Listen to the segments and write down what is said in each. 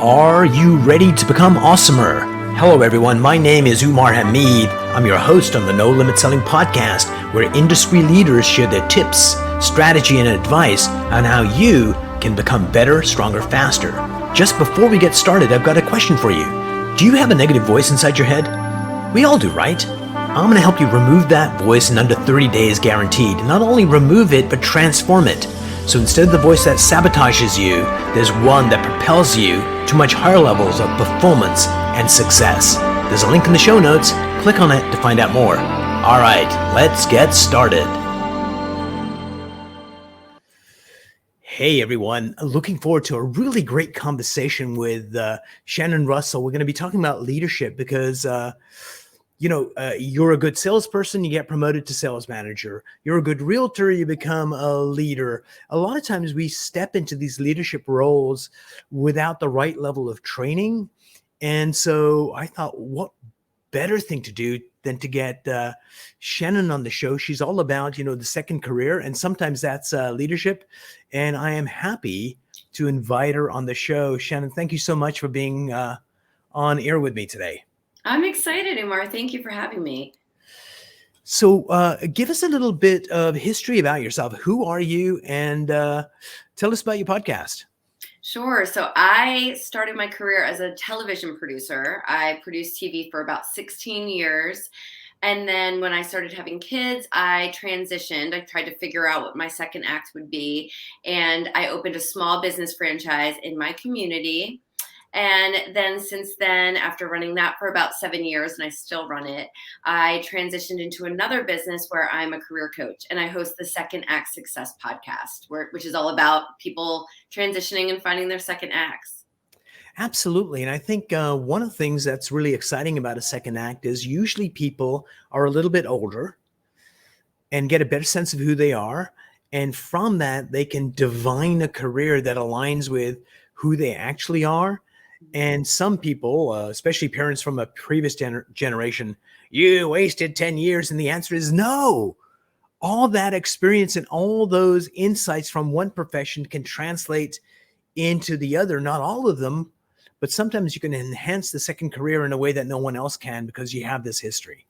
Are you ready to become awesomer? Hello everyone, my name is Umar Hameed. I'm your host on the No Limit Selling podcast, where industry leaders share their tips, strategy, and advice on how you can become better, stronger, faster. Just before we get started, I've got a question for you. Do you have a negative voice inside your head? We all do, right? I'm going to help you remove that voice in under 30 days guaranteed. Not only remove it, but transform it. So instead of the voice that sabotages you, there's one that propels you to much higher levels of performance and success. There's a link in the show notes. Click on it to find out more. All right, let's get started. Hey everyone, looking forward to a really great conversation with Shannon Russell. We're going to be talking about leadership because you're a good salesperson, you get promoted to sales manager. You're a good realtor, you become a leader. A lot of times we step into these leadership roles without the right level of training. And so I thought, what better thing to do than to get Shannon on the show. She's all about, the second career, and sometimes that's leadership. And I am happy to invite her on the show. Shannon, thank you so much for being on air with me today. I'm excited, Umar. Thank you for having me. So give us a little bit of history about yourself. Who are you? And tell us about your podcast. Sure. So I started my career as a television producer. I produced TV for about 16 years. And then when I started having kids, I transitioned. I tried to figure out what my second act would be. And I opened a small business franchise in my community. And then since then, after running that for about 7 years, and I still run it, I transitioned into another business where I'm a career coach and I host the Second Act Success podcast, which is all about people transitioning and finding their second acts. Absolutely. And I think one of the things that's really exciting about a second act is usually people are a little bit older and get a better sense of who they are. And from that, they can divine a career that aligns with who they actually are. And some people, especially parents from a previous generation, you wasted 10 years. And the answer is no. All that experience and all those insights from one profession can translate into the other. Not all of them, but sometimes you can enhance the second career in a way that no one else can because you have this history.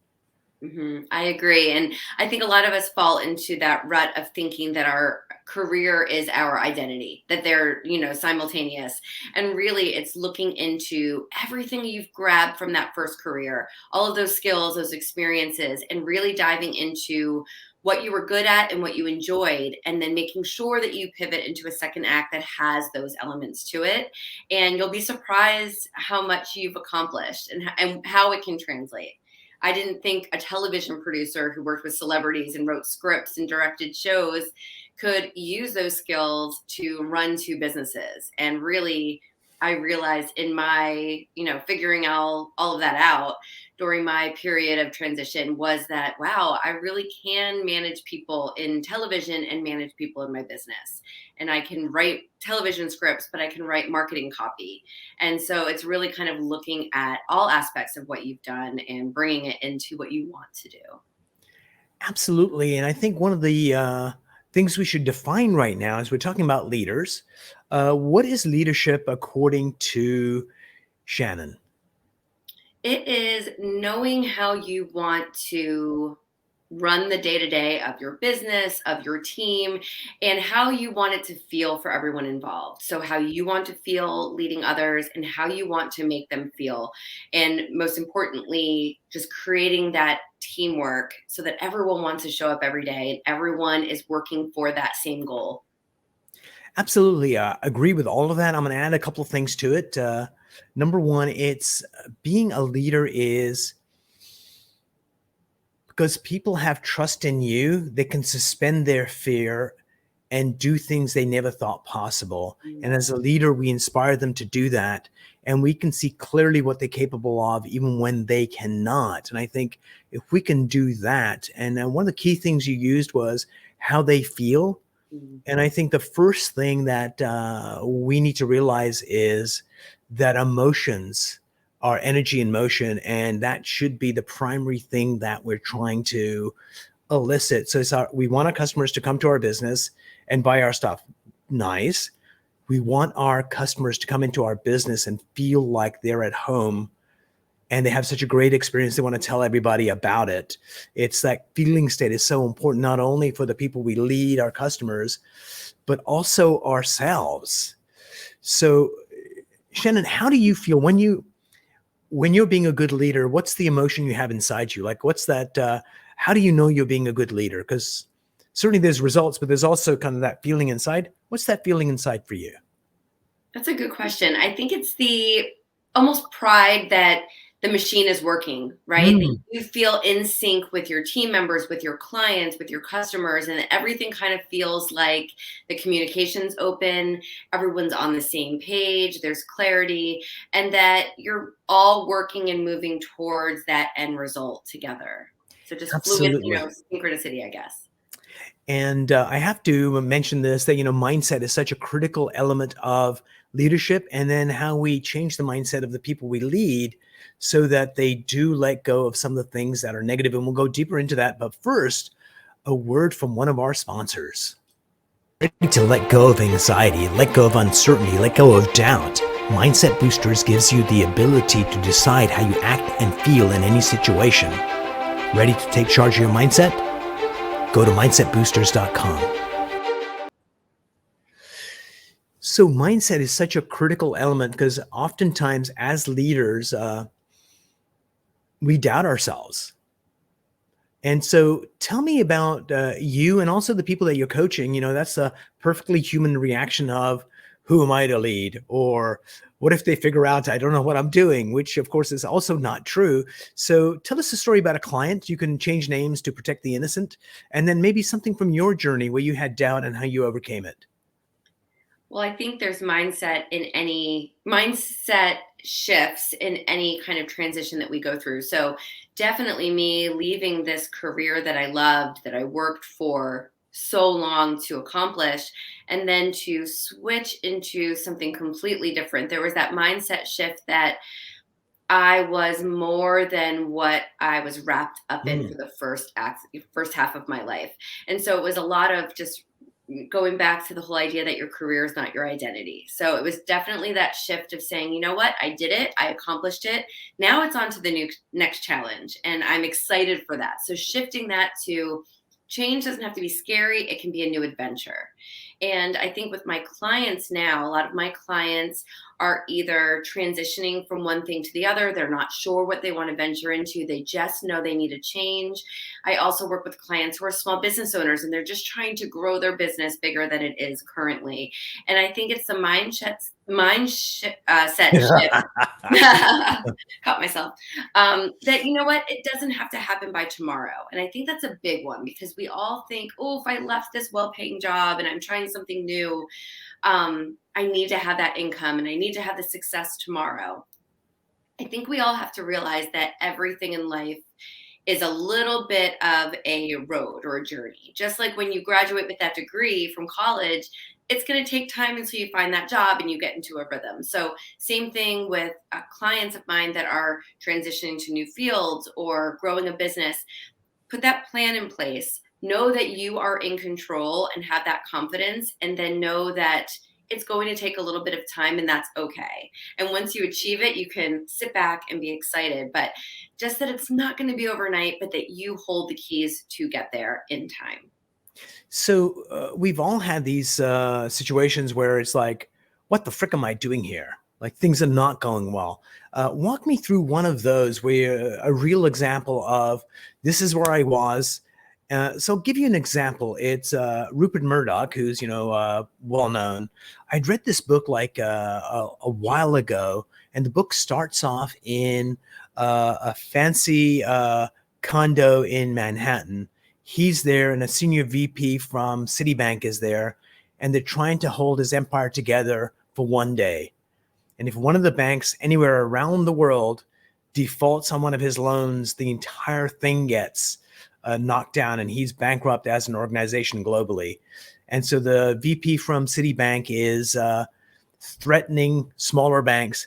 Mm-hmm. I agree. And I think a lot of us fall into that rut of thinking that our career is our identity, that they're, simultaneous. And really it's looking into everything you've grabbed from that first career, all of those skills, those experiences, and really diving into what you were good at and what you enjoyed, and then making sure that you pivot into a second act that has those elements to it. And you'll be surprised how much you've accomplished and how it can translate. I didn't think a television producer who worked with celebrities and wrote scripts and directed shows could use those skills to run two businesses. And really, I realized in my, figuring all of that out during my period of transition was that, wow, I really can manage people in television and manage people in my business. And I can write television scripts, but I can write marketing copy. And so it's really kind of looking at all aspects of what you've done and bringing it into what you want to do. Absolutely. And I think one of the things we should define right now as we're talking about leaders, what is leadership according to Shannon? It is knowing how you want to run the day-to-day of your business, of your team, and how you want it to feel for everyone involved. So how you want to feel leading others and how you want to make them feel. And most importantly, just creating that teamwork so that everyone wants to show up every day and everyone is working for that same goal. Absolutely. Agree with all of that. I'm going to add a couple of things to it. Number one, it's being a leader is because people have trust in you, they can suspend their fear and do things they never thought possible. And as a leader, we inspire them to do that. And we can see clearly what they're capable of, even when they cannot. And I think if we can do that, and one of the key things you used was how they feel. And I think the first thing that we need to realize is that emotions are energy in motion, and that should be the primary thing that we're trying to elicit. So we want our customers to come to our business and buy our stuff. Nice. We want our customers to come into our business and feel like they're at home and they have such a great experience. They want to tell everybody about it. It's that feeling state is so important, not only for the people we lead, our customers, but also ourselves. So, Shannon, how do you feel when you're being a good leader? What's the emotion you have inside you? Like, what's that? How do you know you're being a good leader? Because certainly there's results, but there's also kind of that feeling inside. What's that feeling inside for you? That's a good question. I think it's the almost pride that the machine is working, right? That Mm, you feel in sync with your team members, with your clients, with your customers, and everything kind of feels like the communication's open, everyone's on the same page, there's clarity, and that you're all working and moving towards that end result together. So just fluid, absolutely. synchronicity, I guess. And I have to mention this, that, mindset is such a critical element of leadership, and then how we change the mindset of the people we lead so that they do let go of some of the things that are negative. And we'll go deeper into that. But first, a word from one of our sponsors. Ready to let go of anxiety, let go of uncertainty, let go of doubt. Mindset Boosters gives you the ability to decide how you act and feel in any situation. Ready to take charge of your mindset? Go to mindsetboosters.com. So mindset is such a critical element because oftentimes as leaders, we doubt ourselves. And so tell me about you and also the people that you're coaching. That's a perfectly human reaction of, who am I to lead? Or what if they figure out I don't know what I'm doing, which of course is also not true. So tell us a story about a client. You can change names to protect the innocent. And then maybe something from your journey where you had doubt and how you overcame it. Well, I think there's mindset shifts in any kind of transition that we go through. So definitely me leaving this career that I loved, that I worked for so long to accomplish, and then to switch into something completely different. There was that mindset shift that I was more than what I was wrapped up in Mm. for the first half of my life. And so it was a lot of just going back to the whole idea that your career is not your identity. So it was definitely that shift of saying, you know what, I did it, I accomplished it. Now it's on to the next challenge, and I'm excited for that. So shifting that to change doesn't have to be scary, it can be a new adventure. And I think with my clients now, a lot of my clients are either transitioning from one thing to the other. They're not sure what they want to venture into. They just know they need a change. I also work with clients who are small business owners and they're just trying to grow their business bigger than it is currently. And I think it's the set shift. Caught myself. That, you know what, it doesn't have to happen by tomorrow. And I think that's a big one because we all think, oh, if I left this well paying job and I'm trying something new, I need to have that income and I need to have the success tomorrow. I think we all have to realize that everything in life is a little bit of a road or a journey. Just like when you graduate with that degree from college, it's going to take time until you find that job and you get into a rhythm. So, same thing with clients of mine that are transitioning to new fields or growing a business. Put that plan in place. Know that you are in control and have that confidence, and then know that it's going to take a little bit of time and that's okay. And once you achieve it, you can sit back and be excited. But just that it's not going to be overnight, but that you hold the keys to get there in time. So we've all had these situations where it's like, what the frick am I doing here? Like things are not going well. Walk me through one of those where a real example of this is where I was. So I'll give you an example. It's Rupert Murdoch, who's well known. I'd read this book like a while ago, and the book starts off in a fancy condo in Manhattan. He's there, and a senior VP from Citibank is there, and they're trying to hold his empire together for one day. And if one of the banks anywhere around the world defaults on one of his loans, the entire thing gets knocked down, and he's bankrupt as an organization globally. And so the VP from Citibank is threatening smaller banks,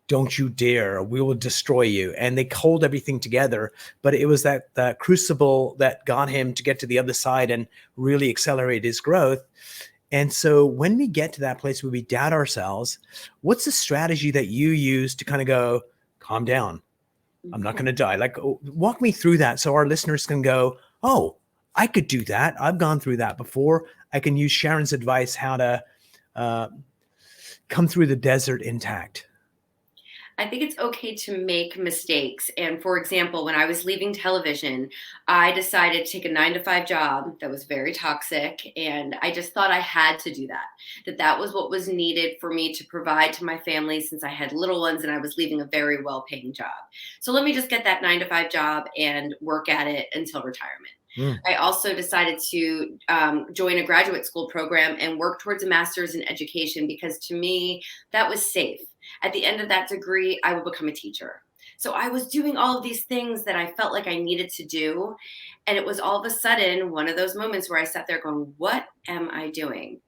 don't you dare, we will destroy you. And they hold everything together. But it was that crucible that got him to get to the other side and really accelerate his growth. And so when we get to that place where we doubt ourselves, what's the strategy that you use to kind of go, calm down? I'm not going to die. Like, walk me through that so our listeners can go, oh, I could do that. I've gone through that before. I can use Sharon's advice how to uh, come through the desert intact. I think it's okay to make mistakes. And for example, when I was leaving television, I decided to take a 9 to 5 job that was very toxic. And I just thought I had to do that, that was what was needed for me to provide to my family since I had little ones and I was leaving a very well paying job. So let me just get that 9 to 5 job and work at it until retirement. Mm. I also decided to join a graduate school program and work towards a master's in education because to me, that was safe. At the end of that degree, I would become a teacher. So I was doing all of these things that I felt like I needed to do. And it was all of a sudden one of those moments where I sat there going, what am I doing?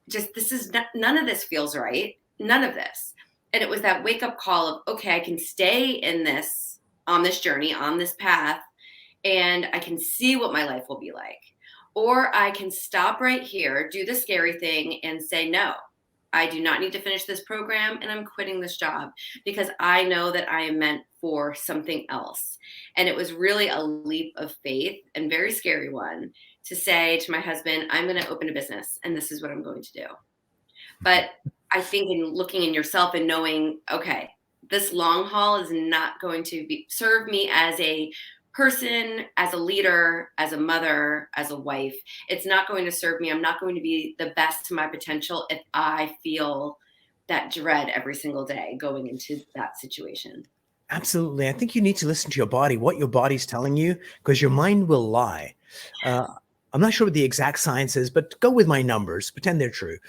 Just this is not, none of this feels right. None of this. And it was that wake up call of, okay, I can stay in this, on this journey, on this path, and I can see what my life will be like. Or I can stop right here, do the scary thing, and say, no, I do not need to finish this program and I'm quitting this job because I know that I am meant for something else. And it was really a leap of faith and very scary one to say to my husband, I'm going to open a business and this is what I'm going to do. But I think in looking in yourself and knowing, okay, this long haul is not going to serve me as a person, as a leader, as a mother, as a wife. It's not going to serve me. I'm not going to be the best to my potential if I feel that dread every single day going into that situation. Absolutely. I think you need to listen to your body, what your body's telling you, because your mind will lie. I'm not sure what the exact science is, but go with my numbers, pretend they're true.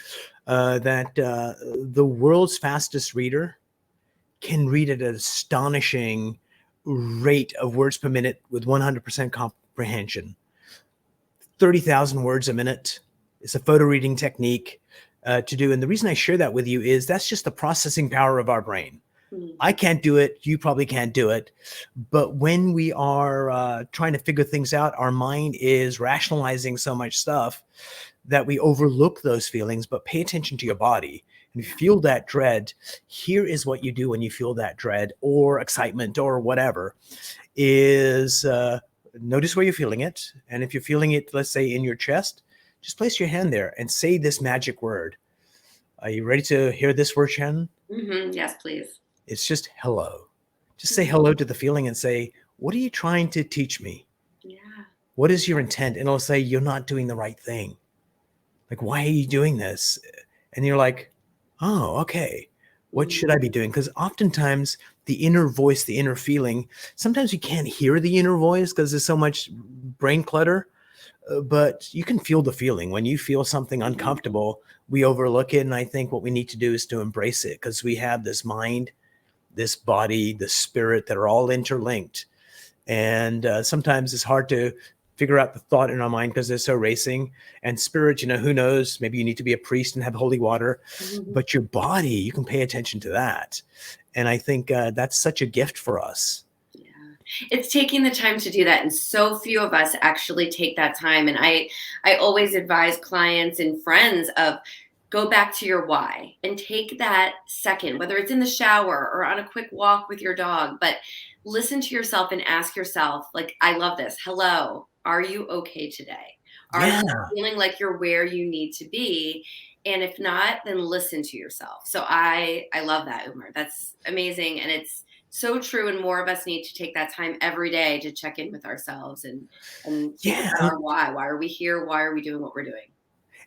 That the world's fastest reader can read at an astonishing rate of words per minute with 100% comprehension. 30,000 words a minute. It's a photo reading technique to do. And the reason I share that with you is that's just the processing power of our brain. Mm-hmm. I can't do it. You probably can't do it. But when we are trying to figure things out, our mind is rationalizing so much stuff that we overlook those feelings. But pay attention to your body. And if you feel that dread, here is what you do when you feel that dread or excitement or whatever is notice where you're feeling it. And if you're feeling it, let's say in your chest, just place your hand there and say this magic word. Are you ready to hear this word, Shannon? Mm-hmm. Yes, please. It's just hello. Just say hello to the feeling and say, what are you trying to teach me? Yeah. What is your intent? And it'll say, you're not doing the right thing. Like, why are you doing this? And you're like, oh, okay. What should I be doing? Because oftentimes the inner voice, the inner feeling, sometimes you can't hear the inner voice because there's so much brain clutter, but you can feel the feeling. When you feel something uncomfortable, we overlook it. And I think what we need to do is to embrace it because we have this mind, this body, the spirit that are all interlinked. And sometimes it's hard to figure out the thought in our mind because they're so racing. And spirit, who knows, maybe you need to be a priest and have holy water, but your body, you can pay attention to that. And I think that's such a gift for us. Yeah. It's taking the time to do that. And so few of us actually take that time. And I always advise clients and friends of go back to your why and take that second, whether it's in the shower or on a quick walk with your dog, but listen to yourself and ask yourself, like, I love this. Hello. Are you okay today? Are you feeling like you're where you need to be? And if not, then listen to yourself. So I love that, Umar. That's amazing. And it's so true. And more of us need to take that time every day to check in with ourselves and our why. Why are we here? Why are we doing what we're doing?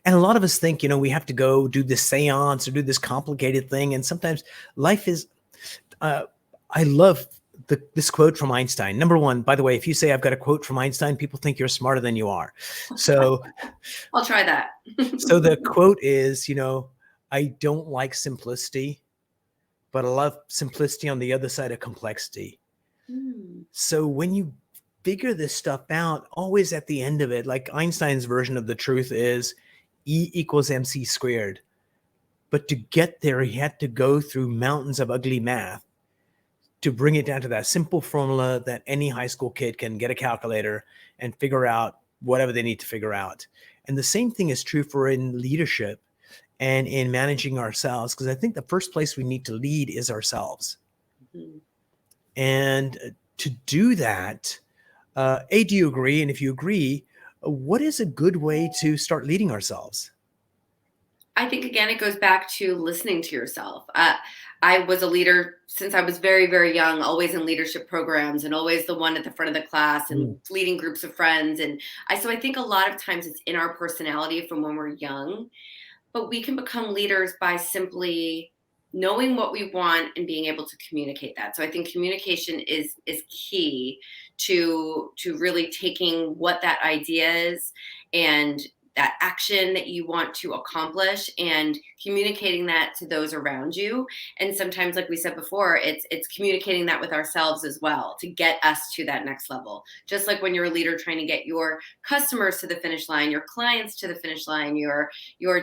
And a lot of us think, we have to go do this seance or do this complicated thing. And sometimes life is, I love this quote from Einstein. Number one, by the way, if you say I've got a quote from Einstein, people think you're smarter than you are. So I'll try that. So the quote is, I don't like simplicity, but I love simplicity on the other side of complexity. So when you figure this stuff out, always at the end of it, like Einstein's version of the truth is E equals MC squared. But to get there, he had to go through mountains of ugly math to bring it down to that simple formula that any high school kid can get a calculator and figure out whatever they need to figure out. And the same thing is true for in leadership and in managing ourselves, because I think the first place we need to lead is ourselves. Mhm. And to do that, do you agree? And if you agree, what is a good way to start leading ourselves? I think again, it goes back to listening to yourself. I was a leader since I was very, very young, always in leadership programs and always the one at the front of the class Mm, and leading groups of friends. And so I think a lot of times it's in our personality from when we're young, but we can become leaders by simply knowing what we want and being able to communicate that. So I think communication is key to really taking what that idea is and that action that you want to accomplish and communicating that to those around you. And sometimes, like we said before, it's communicating that with ourselves as well to get us to that next level. Just like when you're a leader trying to get your customers to the finish line, your clients to the finish line, your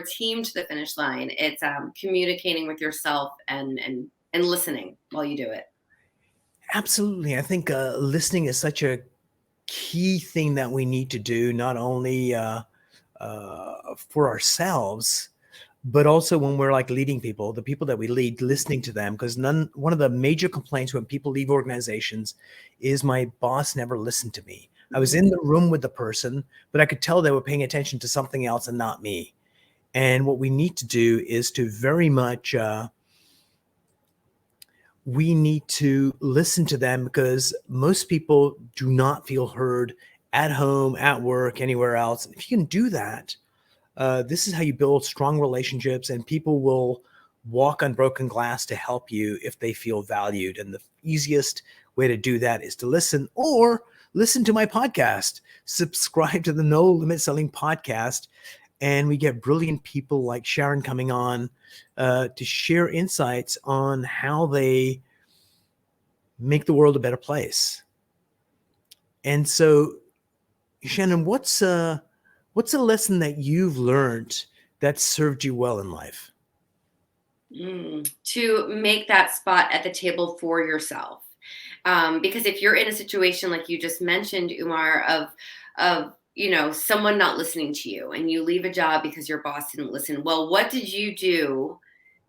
team to the finish line. It's communicating with yourself and listening while you do it. absolutely. I think listening is such a key thing that we need to do, not only for ourselves, but also when we're like leading people, the people that we lead, listening to them. Because one of the major complaints when people leave organizations is my boss never listened to me. I was Mhm. in the room with the person, but I could tell they were paying attention to something else and not me. And what we need to do is to very much we need to listen to them, because most people do not feel heard at home, at work, anywhere else. And if you can do that, this is how you build strong relationships, and people will walk on broken glass to help you if they feel valued. And the easiest way to do that is to listen, or listen to my podcast. Subscribe to the No Limit Selling podcast, and we get brilliant people like Sharon coming on to share insights on how they make the world a better place. And so, Shannon, what's a lesson that you've learned that served you well in life? To make that spot at the table for yourself. Because if you're in a situation like you just mentioned, Umar, of someone not listening to you and you leave a job because your boss didn't listen, well, what did you do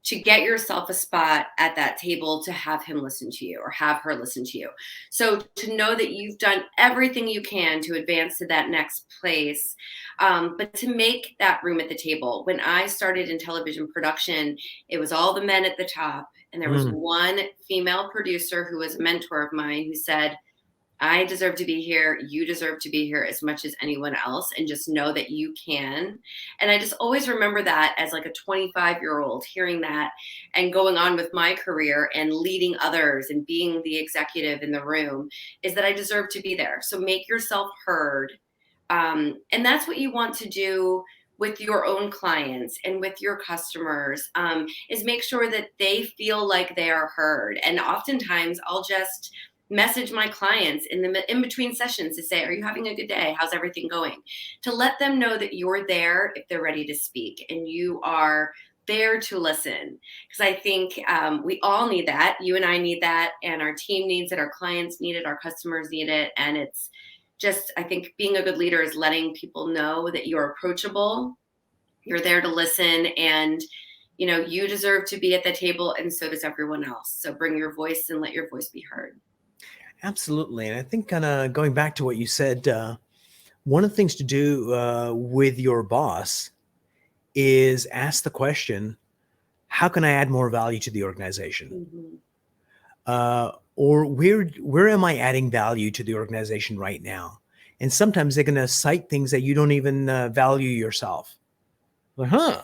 to get yourself a spot at that table to have him listen to you or have her listen to you? So to know that you've done everything you can to advance to that next place, but to make that room at the table. When I started in television production, it was all the men at the top, and there was Mm, one female producer who was a mentor of mine who said, I deserve to be here. You deserve to be here as much as anyone else. And just know that you can. And I just always remember that as like a 25-year-old hearing that and going on with my career and leading others and being the executive in the room, is that I deserve to be there. So make yourself heard. And that's what you want to do with your own clients and with your customers, is make sure that they feel like they are heard. And oftentimes I'll just message my clients in between sessions to say, are you having a good day? How's everything going? To let them know that you're there if they're ready to speak and you are there to listen. Because I think we all need that. You and I need that, and our team needs it, our clients need it, our customers need it. And it's just, I think being a good leader is letting people know that you're approachable, you're there to listen, and you deserve to be at the table, and so does everyone else. So bring your voice and let your voice be heard. absolutely. And I think kind of going back to what you said, one of the things to do with your boss is ask the question, how can I add more value to the organization? Mhm. Or where am I adding value to the organization right now? And sometimes they're going to cite things that you don't even value yourself. Like, huh?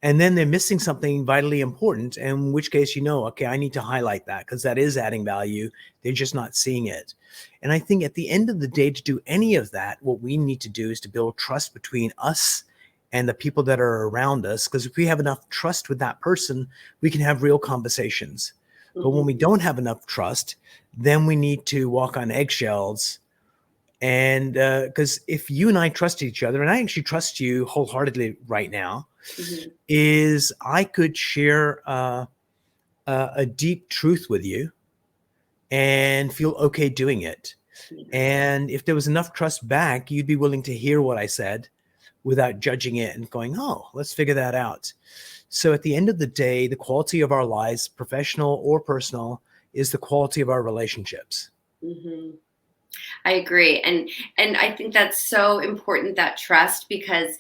And then they're missing something vitally important, in which case, okay, I need to highlight that because that is adding value. They're just not seeing it. And I think at the end of the day, to do any of that, what we need to do is to build trust between us and the people that are around us. Because if we have enough trust with that person, we can have real conversations. But when Mhm. we don't have enough trust, then we need to walk on eggshells. And because if you and I trust each other, and I actually trust you wholeheartedly right now, Mhm. is I could share a deep truth with you and feel okay doing it. Yeah. And if there was enough trust back, you'd be willing to hear what I said, without judging it and going, oh, let's figure that out. So at the end of the day, the quality of our lives, professional or personal, is the quality of our relationships. Hmm. I agree. And I think that's so important, that trust, because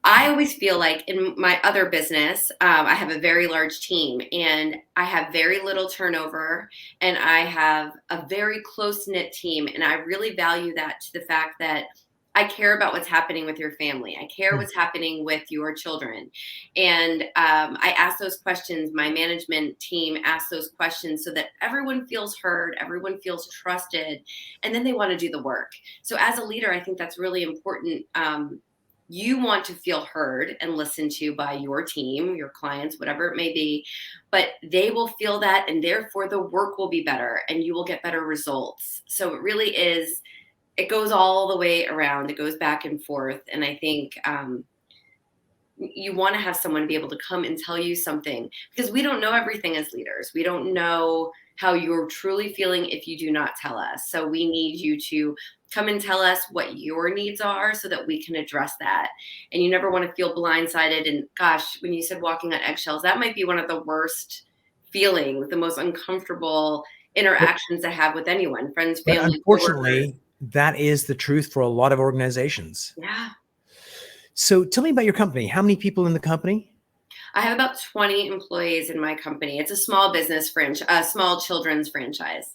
I always feel like in my other business, I have a very large team and I have very little turnover and I have a very close knit team. And I really value that, to the fact that I care about what's happening with your family. I care Hmm. what's happening with your children. And I ask those questions. My management team asks those questions so that everyone feels heard, everyone feels trusted, and then they want to do the work. So as a leader, I think that's really important. You want to feel heard and listened to by your team, your clients, whatever it may be, but they will feel that, and therefore the work will be better and you will get better results. So it really is, it goes all the way around. It goes back and forth. And I think you want to have someone be able to come and tell you something, because we don't know everything as leaders. We don't know how you're truly feeling if you do not tell us. So we need you to come and tell us what your needs are so that we can address that. And you never want to feel blindsided. And gosh, when you said walking on eggshells, that might be one of the worst feelings, the most uncomfortable But, interactions to have with anyone, friends, but family, coworkers. unfortunately, that is the truth for a lot of organizations. Yeah. So tell me about your company. How many people in the company? I have about 20 employees in my company. It's a small business a small children's franchise.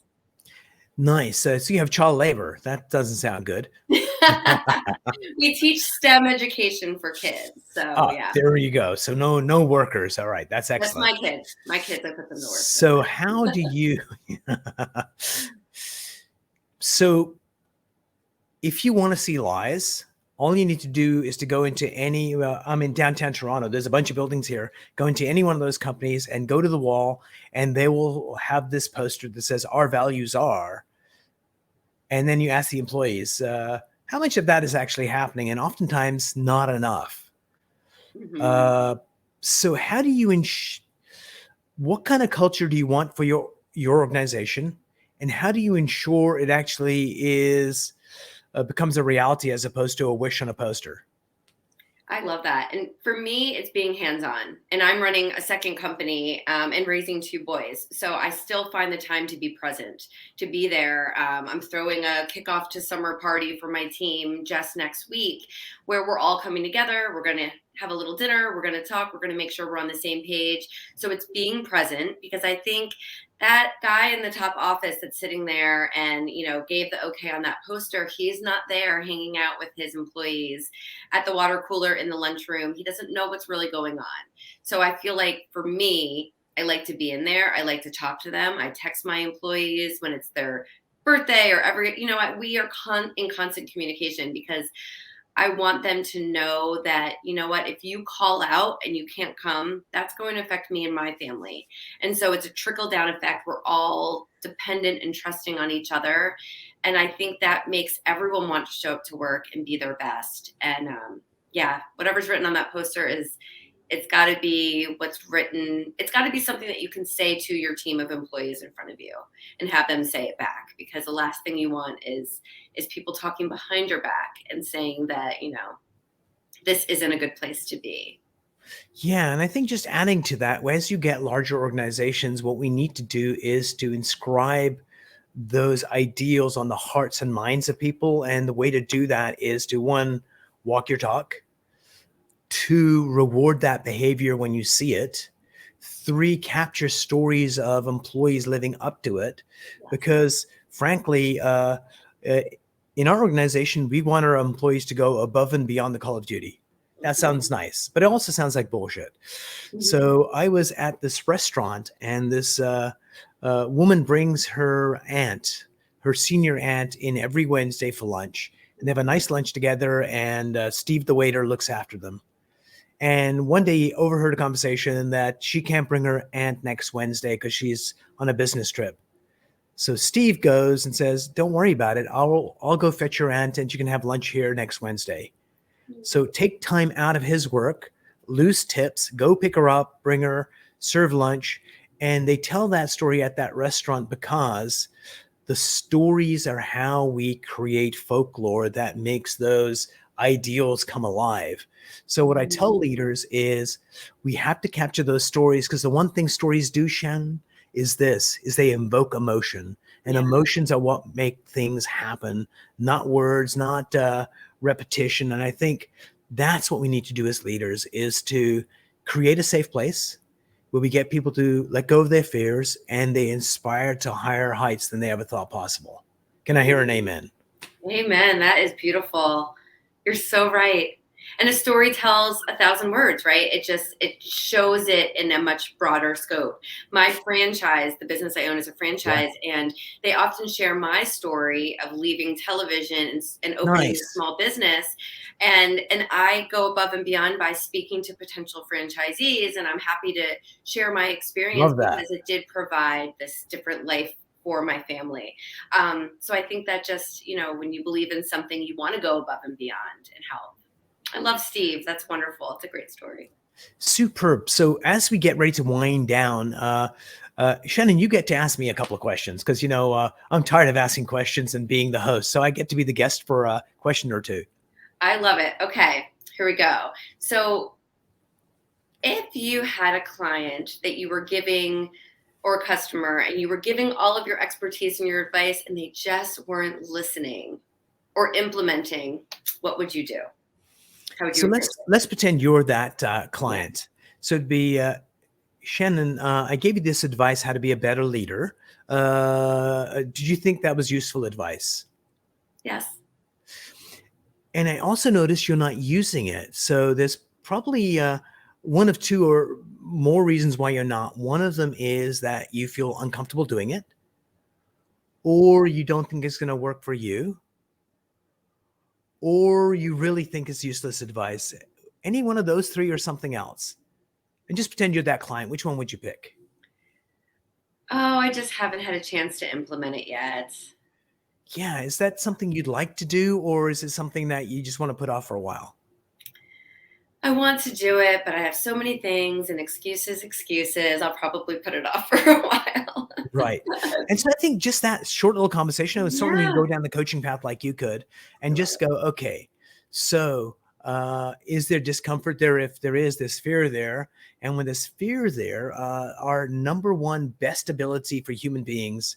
Nice. So you have child labor. That doesn't sound good. We teach STEM education for kids. So Ah, yeah, there you go. So no workers. All right, that's that's excellent. my kids. My kids, I put them to work. So how do you so if you want to see lies, all you need to do is to go into any I'm in downtown Toronto. There's a bunch of buildings here. Go into any one of those companies and go to the wall, and they will have this poster that says our values are. And then you ask the employees, how much of that is actually happening? And oftentimes not enough. Mhm. Uh, so how do you what kind of culture do you want for your organization, and how do you ensure it actually is becomes a reality as opposed to a wish on a poster? I love that. And for me, it's being hands on. And I'm running a second company and raising two boys. So I still find the time to be present, to be there. I'm throwing a kickoff to summer party for my team just next week, where we're all coming together. We're going to have a little dinner. We're going to talk. We're going to make sure we're on the same page. So it's being present, because I think that guy in the top office that's sitting there and, gave the okay on that poster, he's not there hanging out with his employees at the water cooler in the lunchroom. He doesn't know what's really going on. So I feel like for me, I like to be in there. I like to talk to them. I text my employees when it's their birthday or we are in constant communication, because I want them to know that, if you call out and you can't come, that's going to affect me and my family. And so it's a trickle down effect. We're all dependent and trusting on each other. And I think that makes everyone want to show up to work and be their best. And yeah, whatever's written on that poster it's got to be what's written. It's got to be something that you can say to your team of employees in front of you and have them say it back, because the last thing you want is people talking behind your back and saying that, this isn't a good place to be. Yeah, and I think just adding to that, as you get larger organizations, what we need to do is to inscribe those ideals on the hearts and minds of people. And the way to do that is to, one, walk your talk; two, reward that behavior when you see it; three, capture stories of employees living up to it. Because frankly, uh, in our organization, we want our employees to go above and beyond the call of duty. That sounds nice, but it also sounds like bullshit. Mhm. So I was at this restaurant, and this woman brings her senior aunt, in every Wednesday for lunch. And they have a nice lunch together, and Steve, the waiter, looks after them. And one day he overheard a conversation that she can't bring her aunt next Wednesday because she's on a business trip. So Steve goes and says, "Don't worry about it. I'll go fetch your aunt and you can have lunch here next Wednesday." So take time out of his work, lose tips, go pick her up, bring her, serve lunch. And they tell that story at that restaurant because the stories are how we create folklore that makes those ideals come alive. So what I tell leaders is we have to capture those stories, because the one thing stories do, Shannon, is they invoke emotion, and Yeah. emotions are what make things happen, not words, not repetition. And I think that's what we need to do as leaders, is to create a safe place where we get people to let go of their fears and they inspire to higher heights than they ever thought possible. Can I hear an amen? Amen. That is beautiful. You're so right. And a story tells 1,000 words, right? It shows it in a much broader scope. My franchise, the business I own, is a Yeah. franchise, and they often share my story of leaving television and opening a Nice. small business. And I go above and beyond by speaking to potential franchisees, and I'm happy to share my experience Love that. because it did provide this different life for my family. So I think that just, when you believe in something, you want to go above and beyond and help. I love Steve. That's wonderful. It's a great story. Superb. So as we get ready to wind down, Shannon, you get to ask me a couple of questions, because, I'm tired of asking questions and being the host. So I get to be the guest for a question or two. I love it. Okay, here we go. So if you had a client that you were giving, or a customer, and you were giving all of your expertise and your advice, and they just weren't listening or implementing, what would you do? How would you So approach let's pretend you're that client. So it'd be Shannon. I gave you this advice, how to be a better leader. Did you think that was useful advice? it? Yes. And I also noticed you're not using it. So there's probably one of two or more reasons why you're not. One of them is that you feel uncomfortable doing it, or you don't think it's going to work for you, or you really think it's useless advice. Any one of those three or something else. And just pretend you're that client. Which one would you pick? Oh, I just haven't had a chance to implement it yet. Yeah. Is that something you'd like to do, or is it something that you just want to put off for a while? I want to do it, but I have so many things and excuses. I'll probably put it off for a while. Right. And so I think just that short little conversation, I was certainly Yeah. go down the coaching path like you could, and just go, okay, so is there discomfort there? If there is this fear there, and when there's fear there, our number one best ability for human beings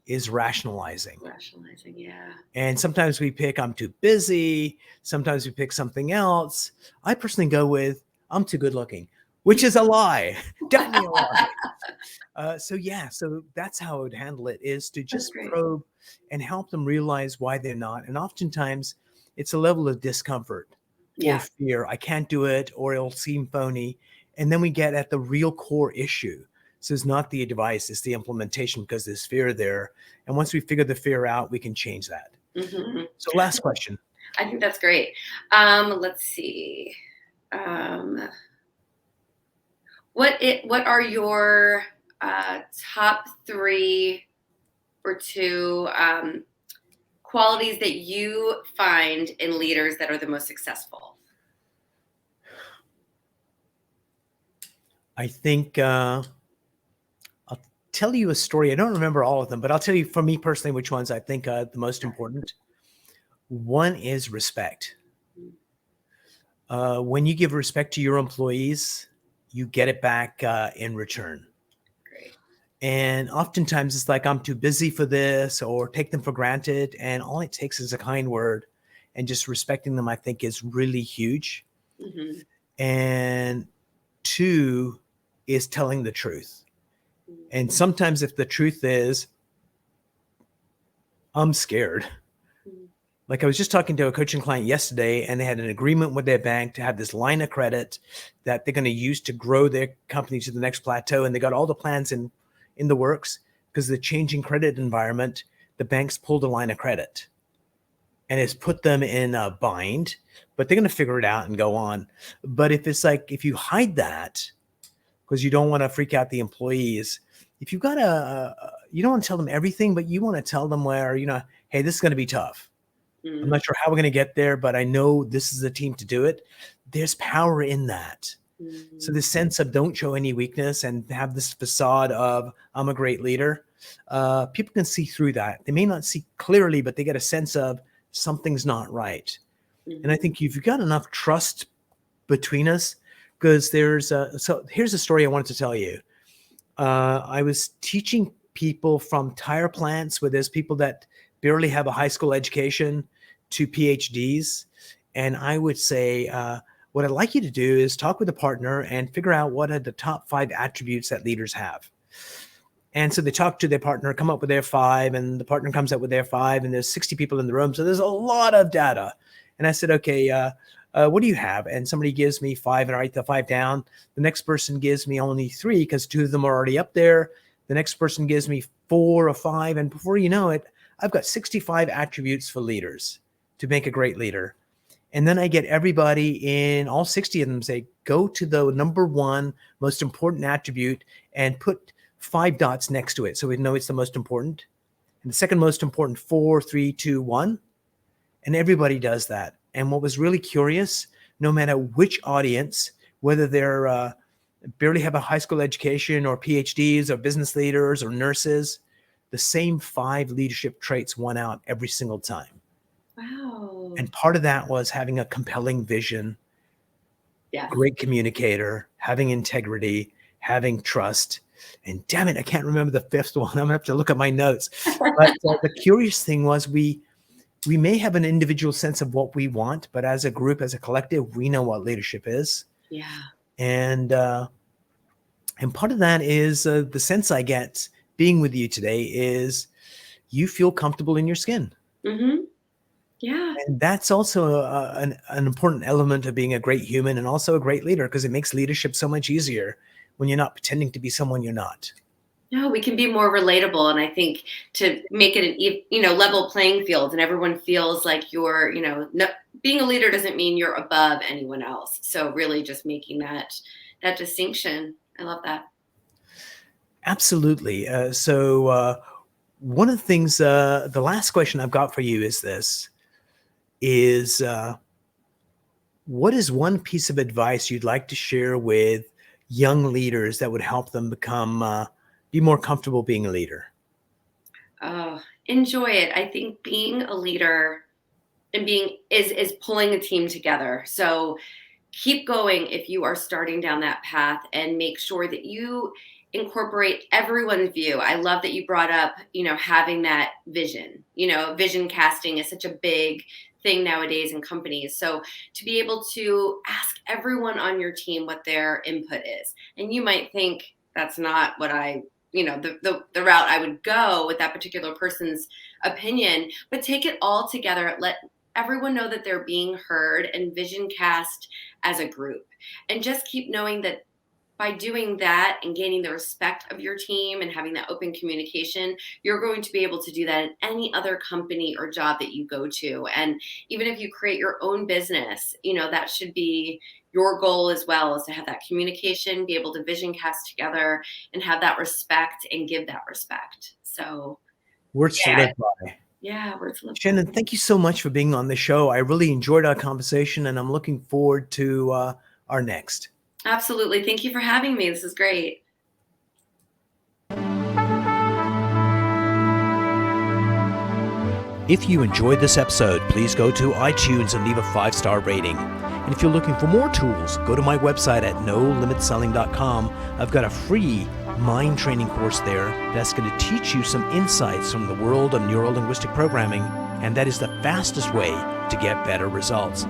is rationalizing. Rationalizing, yeah. And sometimes we pick, I'm too busy. Sometimes we pick something else. I personally go with, I'm too good looking, which is a lie. Definitely a lie. So that's how I would handle it, is to just great. probe and help them realize why they're not. And oftentimes it's a level of discomfort or Yeah. fear. I can't do it, or it'll seem phony. And then we get at the real core issue. So it's not the advice, it's the implementation, because there's fear there. And once we figure the fear out, we can change that. Mm-hmm. So last question. I think that's great. Let's see. What are your top 3 or 2 qualities that you find in leaders that are the most successful? I think I'll tell you a story. I don't remember all of them, but I'll tell you, for me personally, which ones I think the most important. One is respect. When you give respect to your employees, you get it back in return. Great. And oftentimes it's like, I'm too busy for this, or take them for granted. And all it takes is a kind word, and just respecting them, I think, is really huge. Mm-hmm. And 2 is telling the truth. And sometimes if the truth is, I'm scared. Like I was just talking to a coaching client yesterday, and they had an agreement with their bank to have this line of credit that they're going to use to grow their company to the next plateau. And they got all the plans in the works, because of the changing credit environment, the banks pulled a line of credit, and it's put them in a bind, but they're going to figure it out and go on. But if you hide that because you don't want to freak out the employees, if you've got you don't want to tell them everything, but you want to tell them where, hey, this is going to be tough. Mm-hmm. I'm not sure how we're going to get there, but I know this is the team to do it. There's power in that. Mm-hmm. So the sense of don't show any weakness and have this facade of I'm a great leader. People can see through that. They may not see clearly, but they get a sense of something's not right. And I think you've got enough trust between us, because so here's a story I wanted to tell you. I was teaching people from tire plants, where there's people that barely have a high school education, to PhDs. And I would say, what I'd like you to do is talk with a partner and figure out what are the top 5 attributes that leaders have. And so they talk to their partner, come up with their 5, and the partner comes up with their 5, and there's 60 people in the room. So there's a lot of data. And I said, okay, what do you have? And somebody gives me 5, and I write the 5 down. The next person gives me only 3, because 2 of them are already up there. The next person gives me 4 or 5. And before you know it, I've got 65 attributes for leaders to make a great leader. And then I get everybody in, all 60 of them, say, go to the number 1 most important attribute and put 5 dots next to it, so we know it's the most important. And the second most important, 4, 3, 2, 1. And everybody does that. And what was really curious, no matter which audience, whether they're barely have a high school education, or PhDs, or business leaders, or nurses, the same 5 leadership traits won out every single time. Wow. And part of that was having a compelling vision, great communicator, having integrity, having trust. And damn it, I can't remember the 5th one. I'm gonna have to look at my notes. But the curious thing was, we may have an individual sense of what we want, but as a group, as a collective, we know what leadership is. Yeah. And part of that is the sense I get being with you today is you feel comfortable in your skin. Mm-hmm. Yeah. And that's also an important element of being a great human and also a great leader, because it makes leadership so much easier when you're not pretending to be someone you're not. No, we can be more relatable. And I think to make it an, level playing field, and everyone feels like you're, being a leader doesn't mean you're above anyone else. So really just making that distinction. I love that. Absolutely. So one of the things, the last question I've got for you is this, is what is one piece of advice you'd like to share with young leaders that would help them be more comfortable being a leader? Oh, enjoy it. I think being a leader and is pulling a team together. So keep going if you are starting down that path, and make sure that you incorporate everyone's view. I love that you brought up, having that vision. Vision casting is such a big thing nowadays in companies. So to be able to ask everyone on your team what their input is. And you might think that's not what the route I would go with that particular person's opinion, but take it all together. Let everyone know that they're being heard, and vision cast as a group. And just keep knowing that by doing that and gaining the respect of your team and having that open communication, you're going to be able to do that in any other company or job that you go to. And even if you create your own business, that should be your goal as well, is to have that communication, be able to vision cast together, and have that respect and give that respect. So words to live by. Yeah, words to live by. Shannon, thank you so much for being on the show. I really enjoyed our conversation, and I'm looking forward to our next. Absolutely. Thank you for having me. This is great. If you enjoyed this episode, please go to iTunes and leave a 5-star rating. And if you're looking for more tools, go to my website at nolimitselling.com. I've got a free mind training course there that's going to teach you some insights from the world of neuro-linguistic programming, and that is the fastest way to get better results.